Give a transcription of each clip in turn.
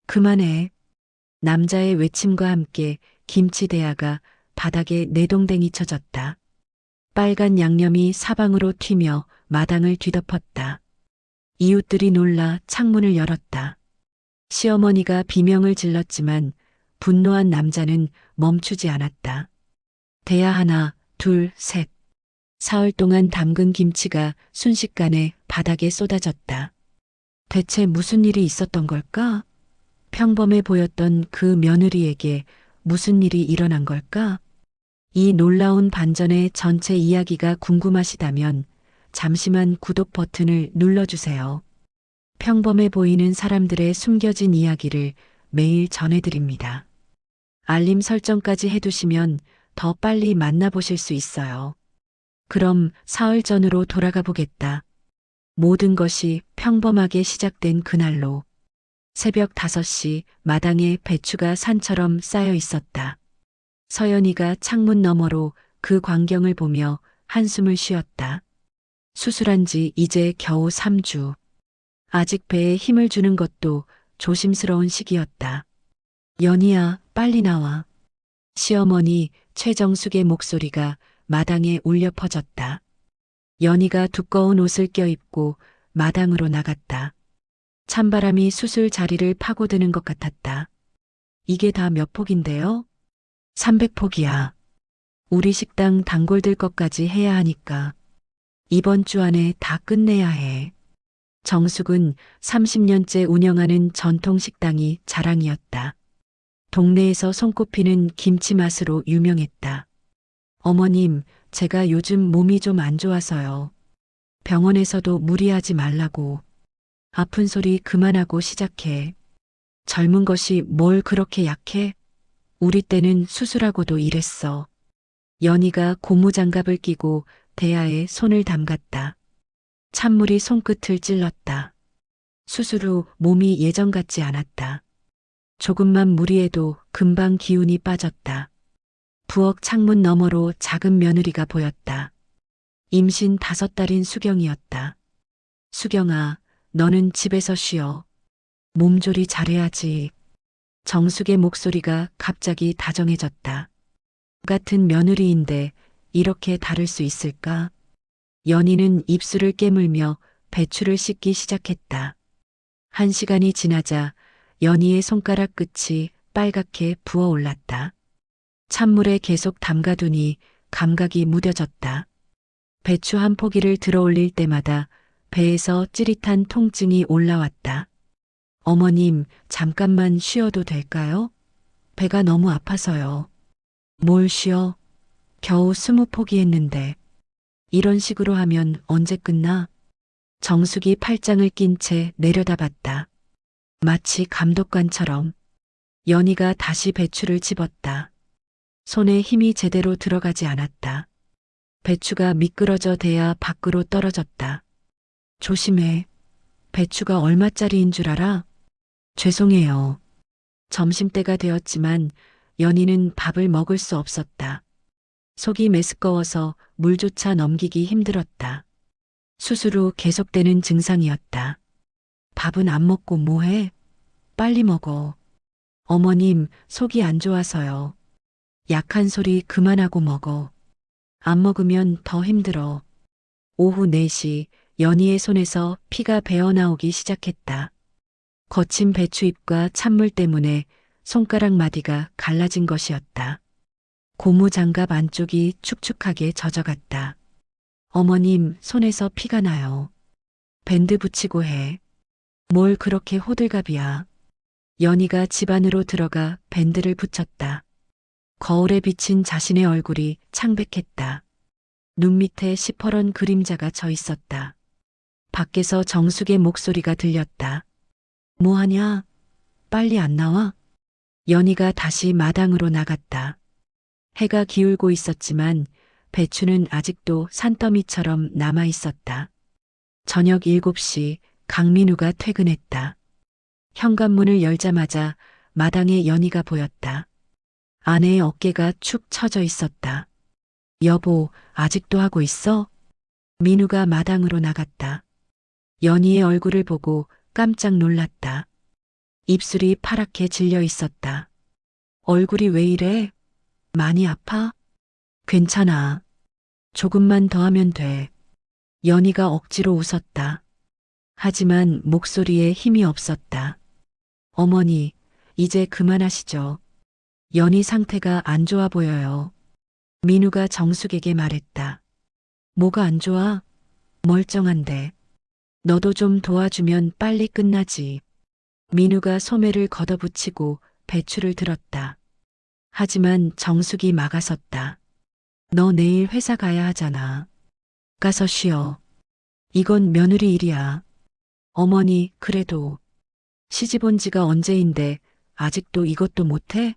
그만해. 남자의 외침과 함께 김치 대야가 바닥에 내동댕이 쳐졌다. 빨간 양념이 사방으로 튀며 마당을 뒤덮었다. 이웃들이 놀라 창문을 열었다. 시어머니가 비명을 질렀지만 분노한 남자는 멈추지 않았다. 대야 하나, 둘, 셋. 사흘 동안 담근 김치가 순식간에 바닥에 쏟아졌다. 대체 무슨 일이 있었던 걸까? 평범해 보였던 그 며느리에게 무슨 일이 일어난 걸까? 이 놀라운 반전의 전체 이야기가 궁금하시다면 잠시만 구독 버튼을 눌러주세요. 평범해 보이는 사람들의 숨겨진 이야기를 매일 전해드립니다. 알림 설정까지 해두시면 더 빨리 만나보실 수 있어요. 그럼 사흘 전으로 돌아가 보겠다. 모든 것이 평범하게 시작된 그날로 새벽 5시 마당에 배추가 산처럼 쌓여 있었다. 서연이가 창문 너머로 그 광경을 보며 한숨을 쉬었다. 수술한 지 이제 겨우 3주. 아직 배에 힘을 주는 것도 조심스러운 시기였다. 연희야, 빨리 나와. 시어머니 최정숙의 목소리가 마당에 울려 퍼졌다. 연희가 두꺼운 옷을 껴입고 마당으로 나갔다. 찬바람이 수술 자리를 파고드는 것 같았다. 이게 다 몇 폭인데요? 300폭이야. 우리 식당 단골 들 것까지 해야 하니까 이번 주 안에 다 끝내야 해. 정숙은 30년째 운영하는 전통 식당이 자랑이었다. 동네에서 손꼽히는 김치 맛으로 유명했다. 어머님, 제가 요즘 몸이 좀 안 좋아서요. 병원에서도 무리하지 말라고. 아픈 소리 그만하고 시작해. 젊은 것이 뭘 그렇게 약해? 우리 때는 수술하고도 이랬어. 연희가 고무장갑을 끼고 대야에 손을 담갔다. 찬물이 손끝을 찔렀다. 수술 후 몸이 예전 같지 않았다. 조금만 무리해도 금방 기운이 빠졌다. 부엌 창문 너머로 작은 며느리가 보였다. 임신 5달인 수경이었다. 수경아, 너는 집에서 쉬어. 몸조리 잘해야지. 정숙의 목소리가 갑자기 다정해졌다. 같은 며느리인데 이렇게 다를 수 있을까? 연희는 입술을 깨물며 배추를 씻기 시작했다. 1시간이 지나자 연희의 손가락 끝이 빨갛게 부어올랐다. 찬물에 계속 담가두니 감각이 무뎌졌다. 배추 한 포기를 들어올릴 때마다 배에서 찌릿한 통증이 올라왔다. 어머님, 잠깐만 쉬어도 될까요? 배가 너무 아파서요. 뭘 쉬어? 겨우 20포기 했는데. 이런 식으로 하면 언제 끝나? 정숙이 팔짱을 낀 채 내려다봤다. 마치 감독관처럼. 연희가 다시 배추를 집었다. 손에 힘이 제대로 들어가지 않았다. 배추가 미끄러져 대야 밖으로 떨어졌다. 조심해. 배추가 얼마짜리인 줄 알아? 죄송해요. 점심때가 되었지만 연희는 밥을 먹을 수 없었다. 속이 메스꺼워서 물조차 넘기기 힘들었다. 수술 후 계속되는 증상이었다. 밥은 안 먹고 뭐해? 빨리 먹어. 어머님, 속이 안 좋아서요. 약한 소리 그만하고 먹어. 안 먹으면 더 힘들어. 오후 4시 연희의 손에서 피가 배어나오기 시작했다. 거친 배추잎과 찬물 때문에 손가락 마디가 갈라진 것이었다. 고무장갑 안쪽이 축축하게 젖어갔다. 어머님, 손에서 피가 나요. 밴드 붙이고 해. 뭘 그렇게 호들갑이야. 연희가 집 안으로 들어가 밴드를 붙였다. 거울에 비친 자신의 얼굴이 창백했다. 눈 밑에 시퍼런 그림자가 져 있었다. 밖에서 정숙의 목소리가 들렸다. 뭐하냐? 빨리 안 나와? 연희가 다시 마당으로 나갔다. 해가 기울고 있었지만 배추는 아직도 산더미처럼 남아 있었다. 저녁 7시 강민우가 퇴근했다. 현관문을 열자마자 마당에 연희가 보였다. 아내의 어깨가 축 처져 있었다. 여보, 아직도 하고 있어? 민우가 마당으로 나갔다. 연희의 얼굴을 보고 깜짝 놀랐다. 입술이 파랗게 질려 있었다. 얼굴이 왜 이래? 많이 아파? 괜찮아. 조금만 더 하면 돼. 연희가 억지로 웃었다. 하지만 목소리에 힘이 없었다. 어머니, 이제 그만하시죠. 연희 상태가 안 좋아 보여요. 민우가 정숙에게 말했다. 뭐가 안 좋아? 멀쩡한데. 너도 좀 도와주면 빨리 끝나지. 민우가 소매를 걷어붙이고 배추를 들었다. 하지만 정숙이 막아섰다. 너 내일 회사 가야 하잖아. 가서 쉬어. 이건 며느리 일이야. 어머니, 그래도 시집 온 지가 언제인데 아직도 이것도 못해?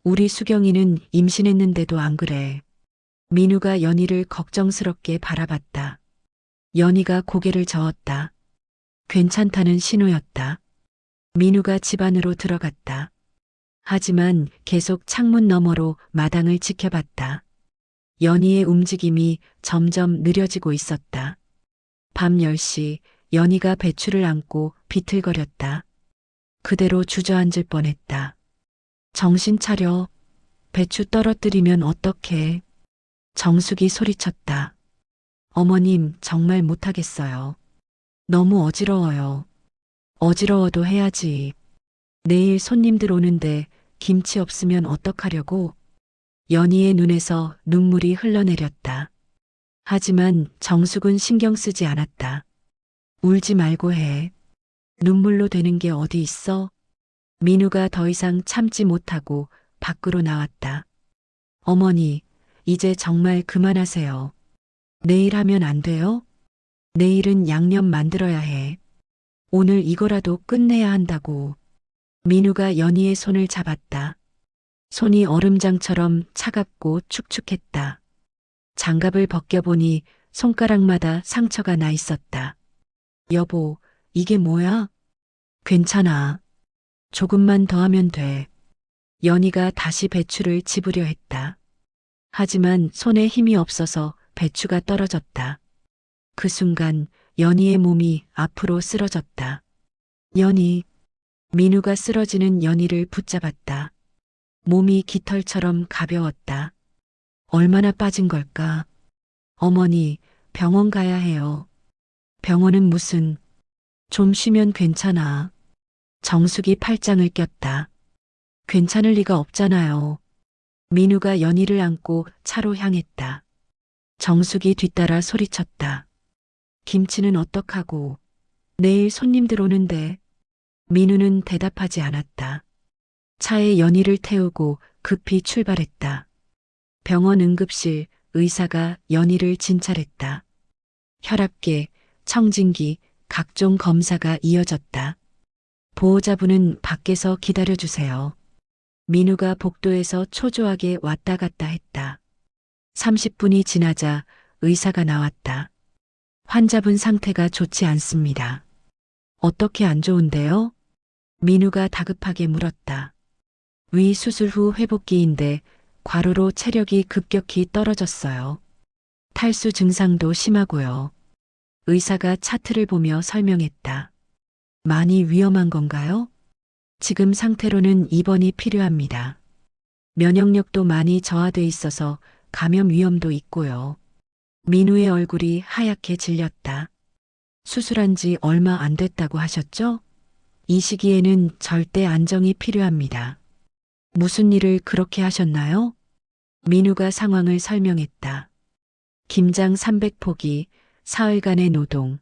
우리 수경이는 임신했는데도 안 그래. 민우가 연희를 걱정스럽게 바라봤다. 연희가 고개를 저었다. 괜찮다는 신호였다. 민우가 집 안으로 들어갔다. 하지만 계속 창문 너머로 마당을 지켜봤다. 연희의 움직임이 점점 느려지고 있었다. 밤 10시 연희가 배추를 안고 비틀거렸다. 그대로 주저앉을 뻔했다. 정신 차려. 배추 떨어뜨리면 어떡해. 정숙이 소리쳤다. 어머님, 정말 못하겠어요. 너무 어지러워요. 어지러워도 해야지. 내일 손님들 오는데 김치 없으면 어떡하려고. 연희의 눈에서 눈물이 흘러내렸다. 하지만 정숙은 신경 쓰지 않았다. 울지 말고 해. 눈물로 되는 게 어디 있어? 민우가 더 이상 참지 못하고 밖으로 나왔다. 어머니, 이제 정말 그만하세요. 내일 하면 안 돼요? 내일은 양념 만들어야 해. 오늘 이거라도 끝내야 한다고. 민우가 연희의 손을 잡았다. 손이 얼음장처럼 차갑고 축축했다. 장갑을 벗겨보니 손가락마다 상처가 나 있었다. 여보, 이게 뭐야? 괜찮아. 조금만 더 하면 돼. 연희가 다시 배추를 집으려 했다. 하지만 손에 힘이 없어서 배추가 떨어졌다. 그 순간 연희의 몸이 앞으로 쓰러졌다. 연희, 민우가 쓰러지는 연희를 붙잡았다. 몸이 깃털처럼 가벼웠다. 얼마나 빠진 걸까? 어머니, 병원 가야 해요. 병원은 무슨, 좀 쉬면 괜찮아. 정숙이 팔짱을 꼈다. 괜찮을 리가 없잖아요. 민우가 연희를 안고 차로 향했다. 정숙이 뒤따라 소리쳤다. 김치는 어떡하고. 내일 손님들 오는데. 민우는 대답하지 않았다. 차에 연희를 태우고 급히 출발했다. 병원 응급실 의사가 연희를 진찰했다. 혈압계, 청진기, 각종 검사가 이어졌다. 보호자분은 밖에서 기다려주세요. 민우가 복도에서 초조하게 왔다 갔다 했다. 30분이 지나자 의사가 나왔다. 환자분 상태가 좋지 않습니다. 어떻게 안 좋은데요? 민우가 다급하게 물었다. 위 수술 후 회복기인데 과로로 체력이 급격히 떨어졌어요. 탈수 증상도 심하고요. 의사가 차트를 보며 설명했다. 많이 위험한 건가요? 지금 상태로는 입원이 필요합니다. 면역력도 많이 저하돼 있어서 감염 위험도 있고요. 민우의 얼굴이 하얗게 질렸다. 수술한 지 얼마 안 됐다고 하셨죠? 이 시기에는 절대 안정이 필요합니다. 무슨 일을 그렇게 하셨나요? 민우가 상황을 설명했다. 김장 300포기, 사흘간의 노동,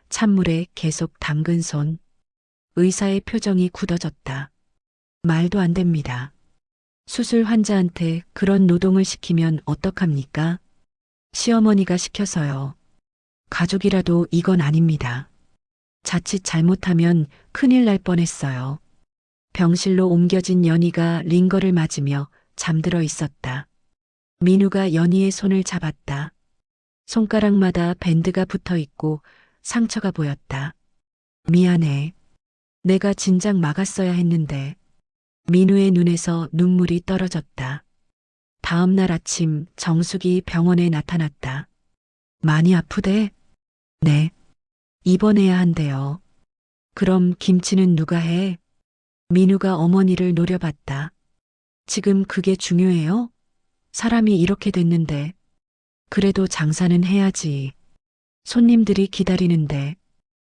찬물에 계속 담근 손. 의사의 표정이 굳어졌다. 말도 안 됩니다. 수술 환자한테 그런 노동을 시키면 어떡합니까? 시어머니가 시켜서요. 가족이라도 이건 아닙니다. 자칫 잘못하면 큰일 날 뻔했어요. 병실로 옮겨진 연희가 링거를 맞으며 잠들어 있었다. 민우가 연희의 손을 잡았다. 손가락마다 밴드가 붙어 있고 상처가 보였다. 미안해. 내가 진작 막았어야 했는데. 민우의 눈에서 눈물이 떨어졌다. 다음 날 아침 정숙이 병원에 나타났다. 많이 아프대? 네. 입원해야 한대요. 그럼 김치는 누가 해? 민우가 어머니를 노려봤다. 지금 그게 중요해요? 사람이 이렇게 됐는데. 그래도 장사는 해야지. 손님들이 기다리는데.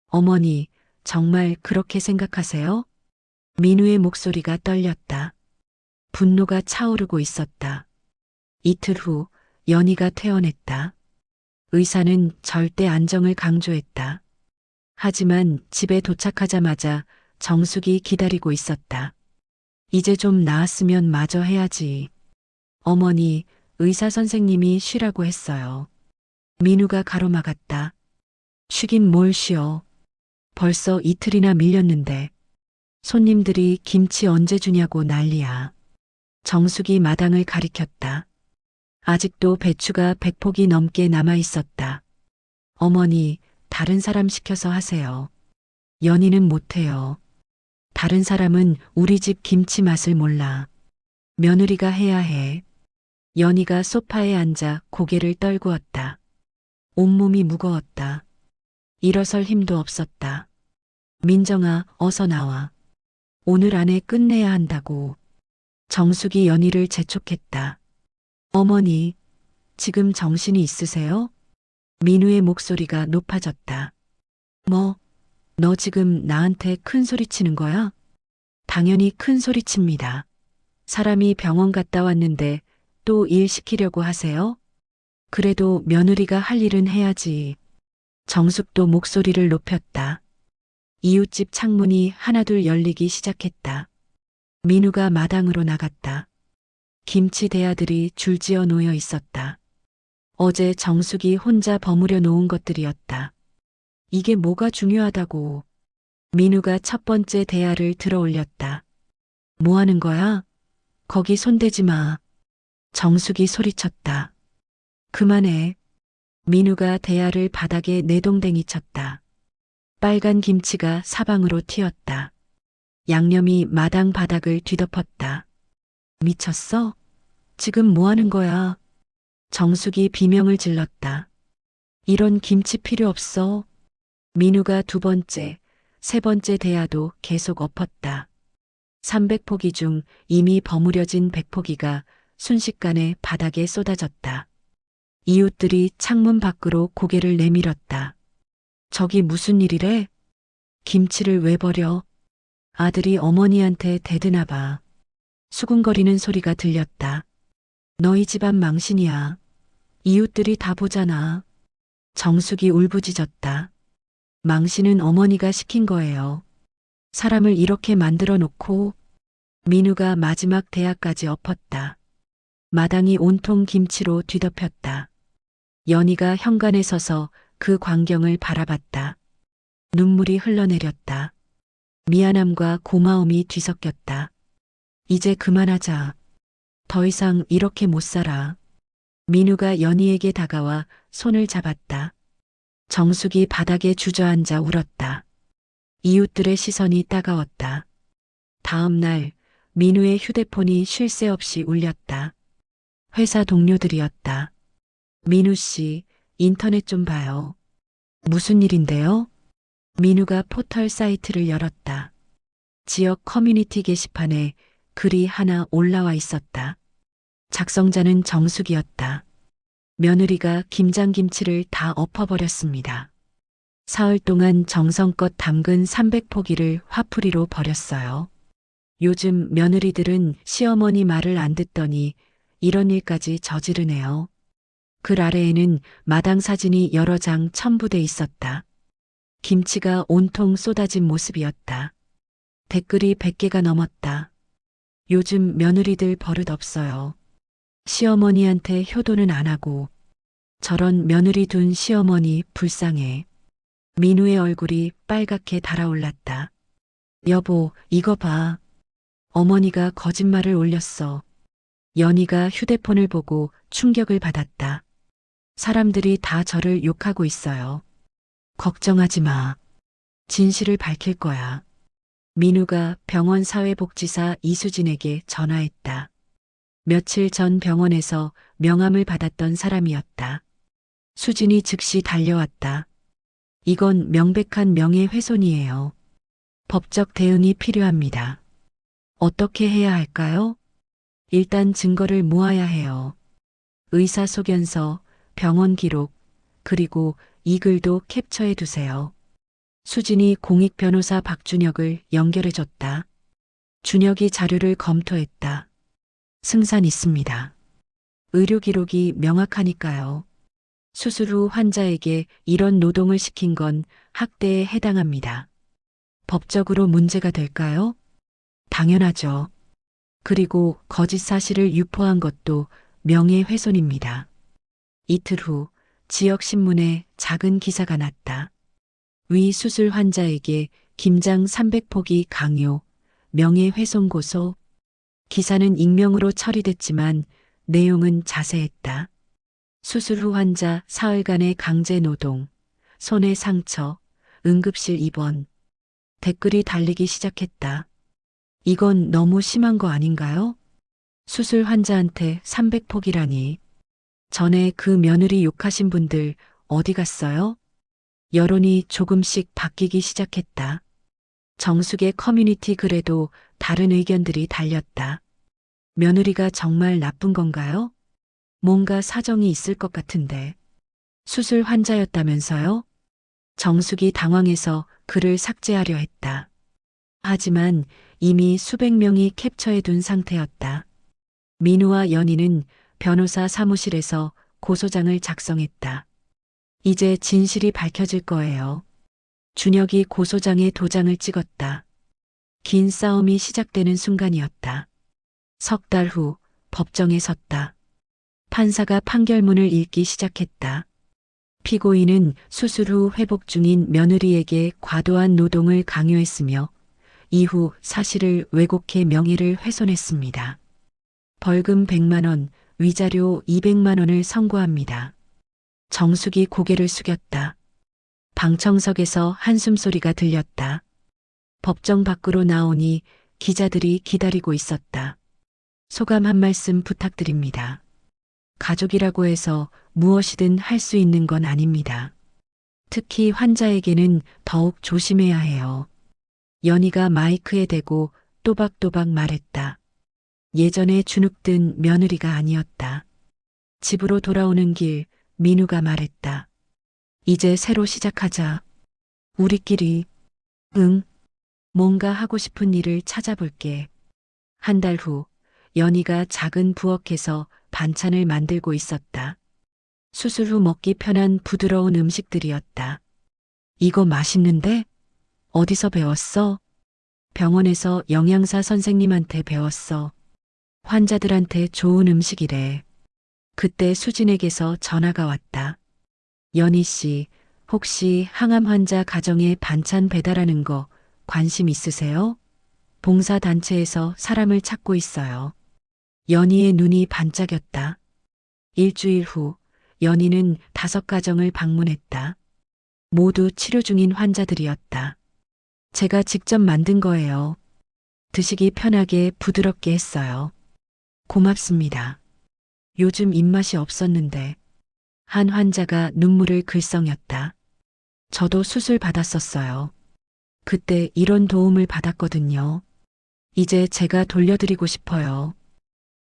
어머니, 정말 그렇게 생각하세요? 민우의 목소리가 떨렸다. 분노가 차오르고 있었다. 이틀 후 연희가 퇴원했다. 의사는 절대 안정을 강조했다. 하지만 집에 도착하자마자 정숙이 기다리고 있었다. 이제 좀 나았으면 마저 해야지. 어머니, 의사 선생님이 쉬라고 했어요. 민우가 가로막았다. 쉬긴 뭘 쉬어. 벌써 이틀이나 밀렸는데. 손님들이 김치 언제 주냐고 난리야. 정숙이 마당을 가리켰다. 아직도 배추가 100폭이 넘게 남아 있었다. 어머니, 다른 사람 시켜서 하세요. 연희는 못해요. 다른 사람은 우리 집 김치 맛을 몰라. 며느리가 해야 해. 연희가 소파에 앉아 고개를 떨구었다. 온몸이 무거웠다. 일어설 힘도 없었다. 민정아, 어서 나와. 오늘 안에 끝내야 한다고. 정숙이 연희를 재촉했다. 어머니, 지금 정신이 있으세요? 민우의 목소리가 높아졌다. 뭐, 너 지금 나한테 큰 소리 치는 거야? 당연히 큰 소리 칩니다. 사람이 병원 갔다 왔는데 또 일 시키려고 하세요? 그래도 며느리가 할 일은 해야지. 정숙도 목소리를 높였다. 이웃집 창문이 하나둘 열리기 시작했다. 민우가 마당으로 나갔다. 김치 대야들이 줄지어 놓여 있었다. 어제 정숙이 혼자 버무려 놓은 것들이었다. 이게 뭐가 중요하다고. 민우가 첫 번째 대야를 들어 올렸다. 뭐 하는 거야? 거기 손대지 마. 정숙이 소리쳤다. 그만해. 민우가 대야를 바닥에 내동댕이 쳤다. 빨간 김치가 사방으로 튀었다. 양념이 마당 바닥을 뒤덮었다. 미쳤어? 지금 뭐 하는 거야? 정숙이 비명을 질렀다. 이런 김치 필요 없어. 민우가 두 번째, 세 번째 대야도 계속 엎었다. 300포기 중 이미 버무려진 100포기가 순식간에 바닥에 쏟아졌다. 이웃들이 창문 밖으로 고개를 내밀었다. 저기 무슨 일이래? 김치를 왜 버려? 아들이 어머니한테 대드나 봐. 수군거리는 소리가 들렸다. 너희 집안 망신이야. 이웃들이 다 보잖아. 정숙이 울부짖었다. 망신은 어머니가 시킨 거예요. 사람을 이렇게 만들어 놓고. 민우가 마지막 대야까지 엎었다. 마당이 온통 김치로 뒤덮였다. 연희가 현관에 서서 그 광경을 바라봤다. 눈물이 흘러내렸다. 미안함과 고마움이 뒤섞였다. 이제 그만하자. 더 이상 이렇게 못 살아. 민우가 연희에게 다가와 손을 잡았다. 정숙이 바닥에 주저앉아 울었다. 이웃들의 시선이 따가웠다. 다음 날 민우의 휴대폰이 쉴 새 없이 울렸다. 회사 동료들이었다. 민우 씨, 인터넷 좀 봐요. 무슨 일인데요? 민우가 포털 사이트를 열었다. 지역 커뮤니티 게시판에 글이 하나 올라와 있었다. 작성자는 정숙이었다. 며느리가 김장김치를 다 엎어버렸습니다. 사흘 동안 정성껏 담근 300포기를 화풀이로 버렸어요. 요즘 며느리들은 시어머니 말을 안 듣더니 이런 일까지 저지르네요. 글 아래에는 마당 사진이 여러 장 첨부돼 있었다. 김치가 온통 쏟아진 모습이었다. 댓글이 100개가 넘었다. 요즘 며느리들 버릇 없어요. 시어머니한테 효도는 안 하고. 저런 며느리 둔 시어머니 불쌍해. 민우의 얼굴이 빨갛게 달아올랐다. 여보, 이거 봐. 어머니가 거짓말을 올렸어. 연희가 휴대폰을 보고 충격을 받았다. 사람들이 다 저를 욕하고 있어요. 걱정하지 마. 진실을 밝힐 거야. 민우가 병원 사회복지사 이수진에게 전화했다. 며칠 전 병원에서 명함을 받았던 사람이었다. 수진이 즉시 달려왔다. 이건 명백한 명예훼손이에요. 법적 대응이 필요합니다. 어떻게 해야 할까요? 일단 증거를 모아야 해요. 의사소견서, 병원 기록, 그리고 이 글도 캡처해 두세요. 수진이 공익 변호사 박준혁을 연결해 줬다. 준혁이 자료를 검토했다. 승산 있습니다. 의료 기록이 명확하니까요. 수술 후 환자에게 이런 노동을 시킨 건 학대에 해당합니다. 법적으로 문제가 될까요? 당연하죠. 그리고 거짓 사실을 유포한 것도 명예훼손입니다. 이틀 후 지역 신문에 작은 기사가 났다. 위 수술 환자에게 김장 300포기 강요, 명예훼손 고소. 기사는 익명으로 처리됐지만 내용은 자세했다. 수술 후 환자 사흘간의 강제 노동, 손에 상처, 응급실 입원. 댓글이 달리기 시작했다. 이건 너무 심한 거 아닌가요? 수술 환자한테 300포기라니. 전에 그 며느리 욕하신 분들 어디 갔어요? 여론이 조금씩 바뀌기 시작했다. 정숙의 커뮤니티 글에도 다른 의견들이 달렸다. 며느리가 정말 나쁜 건가요? 뭔가 사정이 있을 것 같은데. 수술 환자였다면서요? 정숙이 당황해서 글을 삭제하려 했다. 하지만 이미 수백 명이 캡처해 둔 상태였다. 민우와 연희는 변호사 사무실에서 고소장을 작성했다. 이제 진실이 밝혀질 거예요. 준혁이 고소장에 도장을 찍었다. 긴 싸움이 시작되는 순간이었다. 석 달 후 법정에 섰다. 판사가 판결문을 읽기 시작했다. 피고인은 수술 후 회복 중인 며느리에게 과도한 노동을 강요했으며 이후 사실을 왜곡해 명예를 훼손했습니다. 벌금 100만 원, 위자료 200만 원을 선고합니다. 정숙이 고개를 숙였다. 방청석에서 한숨소리가 들렸다. 법정 밖으로 나오니 기자들이 기다리고 있었다. 소감 한 말씀 부탁드립니다. 가족이라고 해서 무엇이든 할 수 있는 건 아닙니다. 특히 환자에게는 더욱 조심해야 해요. 연희가 마이크에 대고 또박또박 말했다. 예전에 주눅든 며느리가 아니었다. 집으로 돌아오는 길 민우가 말했다. 이제 새로 시작하자. 우리끼리. 응. 뭔가 하고 싶은 일을 찾아볼게. 한 달 후 연희가 작은 부엌에서 반찬을 만들고 있었다. 수술 후 먹기 편한 부드러운 음식들이었다. 이거 맛있는데? 어디서 배웠어? 병원에서 영양사 선생님한테 배웠어. 환자들한테 좋은 음식이래. 그때 수진에게서 전화가 왔다. 연희 씨, 혹시 항암 환자 가정에 반찬 배달하는 거 관심 있으세요? 봉사단체에서 사람을 찾고 있어요. 연희의 눈이 반짝였다. 일주일 후 연희는 5가정을 방문했다. 모두 치료 중인 환자들이었다. 제가 직접 만든 거예요. 드시기 편하게 부드럽게 했어요. 고맙습니다. 요즘 입맛이 없었는데. 한 환자가 눈물을 글썽였다. 저도 수술 받았었어요. 그때 이런 도움을 받았거든요. 이제 제가 돌려드리고 싶어요.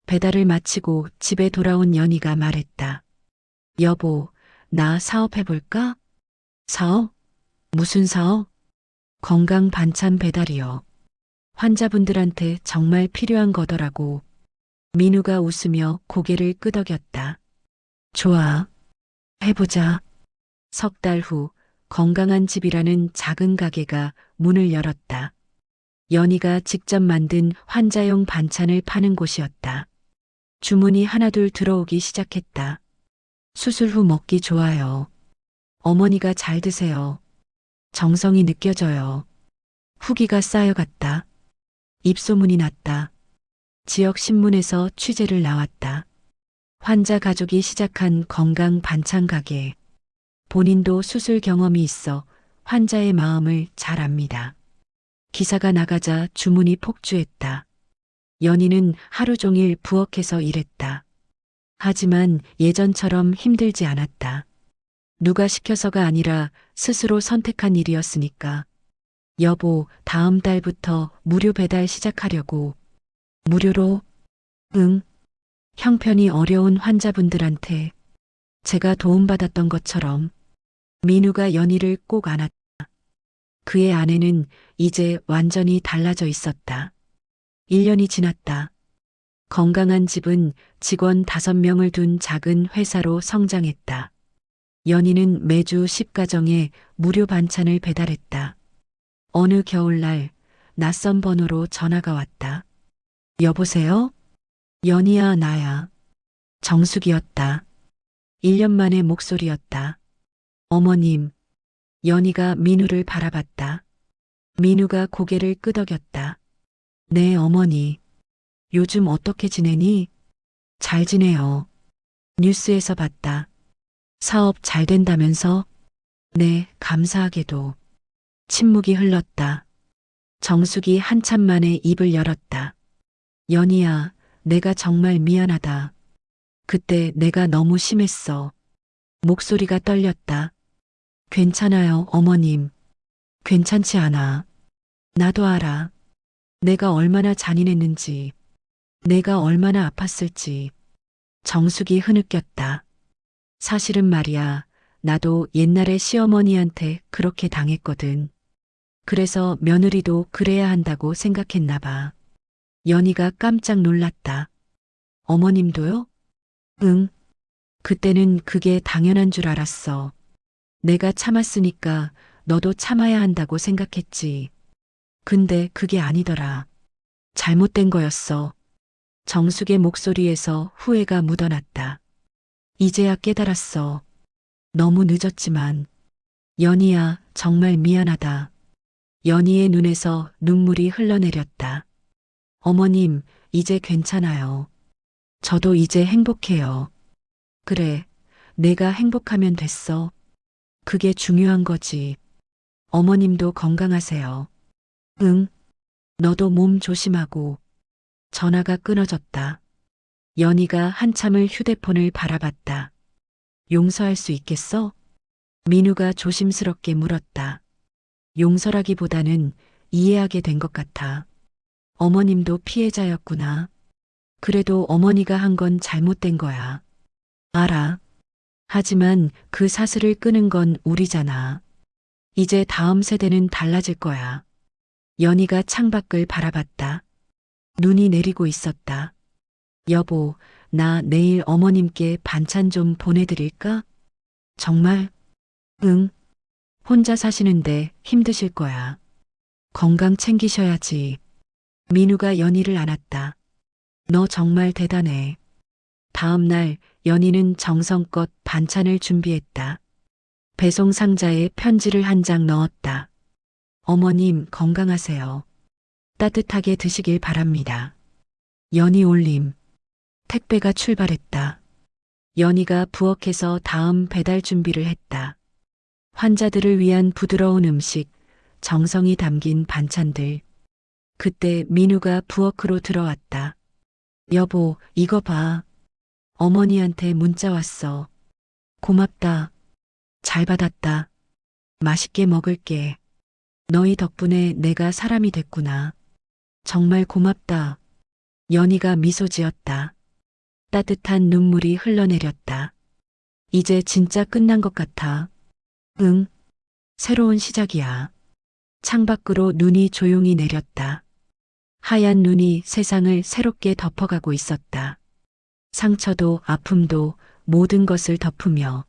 배달을 마치고 집에 돌아온 연희가 말했다. 여보, 나 사업해볼까? 사업? 무슨 사업? 건강 반찬 배달이요. 환자분들한테 정말 필요한 거더라고. 민우가 웃으며 고개를 끄덕였다. 좋아. 해보자. 석 달 후 건강한 집이라는 작은 가게가 문을 열었다. 연희가 직접 만든 환자용 반찬을 파는 곳이었다. 주문이 하나둘 들어오기 시작했다. 수술 후 먹기 좋아요. 어머니가 잘 드세요. 정성이 느껴져요. 후기가 쌓여갔다. 입소문이 났다. 지역 신문에서 취재를 나왔다. 환자 가족이 시작한 건강 반찬 가게. 본인도 수술 경험이 있어 환자의 마음을 잘 압니다. 기사가 나가자 주문이 폭주했다. 연희는 하루 종일 부엌에서 일했다. 하지만 예전처럼 힘들지 않았다. 누가 시켜서가 아니라 스스로 선택한 일이었으니까. 여보, 다음 달부터 무료 배달 시작하려고. 무료로? 응. 형편이 어려운 환자분들한테 제가 도움받았던 것처럼. 민우가 연희를 꼭 안았다. 그의 아내는 이제 완전히 달라져 있었다. 1년이 지났다. 건강한 집은 직원 5명을 둔 작은 회사로 성장했다. 연희는 매주 10가정에 무료 반찬을 배달했다. 어느 겨울날 낯선 번호로 전화가 왔다. 여보세요? 연희야, 나야. 정숙이었다. 1년 만의 목소리였다. 어머님. 연희가 민우를 바라봤다. 민우가 고개를 끄덕였다. 네, 어머니. 요즘 어떻게 지내니? 잘 지내요. 뉴스에서 봤다. 사업 잘 된다면서? 네, 감사하게도. 침묵이 흘렀다. 정숙이 한참 만에 입을 열었다. 연희야, 내가 정말 미안하다. 그때 내가 너무 심했어. 목소리가 떨렸다. 괜찮아요, 어머님. 괜찮지 않아. 나도 알아. 내가 얼마나 잔인했는지, 내가 얼마나 아팠을지. 정숙이 흐느꼈다. 사실은 말이야, 나도 옛날에 시어머니한테 그렇게 당했거든. 그래서 며느리도 그래야 한다고 생각했나 봐. 연희가 깜짝 놀랐다. 어머님도요? 응. 그때는 그게 당연한 줄 알았어. 내가 참았으니까 너도 참아야 한다고 생각했지. 근데 그게 아니더라. 잘못된 거였어. 정숙의 목소리에서 후회가 묻어났다. 이제야 깨달았어. 너무 늦었지만. 연희야, 정말 미안하다. 연희의 눈에서 눈물이 흘러내렸다. 어머님, 이제 괜찮아요. 저도 이제 행복해요. 그래, 내가 행복하면 됐어. 그게 중요한 거지. 어머님도 건강하세요. 응, 너도 몸 조심하고. 전화가 끊어졌다. 연희가 한참을 휴대폰을 바라봤다. 용서할 수 있겠어? 민우가 조심스럽게 물었다. 용서라기보다는 이해하게 된 것 같아. 어머님도 피해자였구나. 그래도 어머니가 한 건 잘못된 거야. 알아. 하지만 그 사슬을 끄는 건 우리잖아. 이제 다음 세대는 달라질 거야. 연희가 창밖을 바라봤다. 눈이 내리고 있었다. 여보, 나 내일 어머님께 반찬 좀 보내드릴까? 정말? 응. 혼자 사시는데 힘드실 거야. 건강 챙기셔야지. 민우가 연희를 안았다. 너 정말 대단해. 다음 날 연희는 정성껏 반찬을 준비했다. 배송 상자에 편지를 한 장 넣었다. 어머님 건강하세요. 따뜻하게 드시길 바랍니다. 연희 올림. 택배가 출발했다. 연희가 부엌에서 다음 배달 준비를 했다. 환자들을 위한 부드러운 음식, 정성이 담긴 반찬들. 그때 민우가 부엌으로 들어왔다. 여보, 이거 봐. 어머니한테 문자 왔어. 고맙다. 잘 받았다. 맛있게 먹을게. 너희 덕분에 내가 사람이 됐구나. 정말 고맙다. 연희가 미소 지었다. 따뜻한 눈물이 흘러내렸다. 이제 진짜 끝난 것 같아. 응. 새로운 시작이야. 창밖으로 눈이 조용히 내렸다. 하얀 눈이 세상을 새롭게 덮어가고 있었다. 상처도 아픔도 모든 것을 덮으며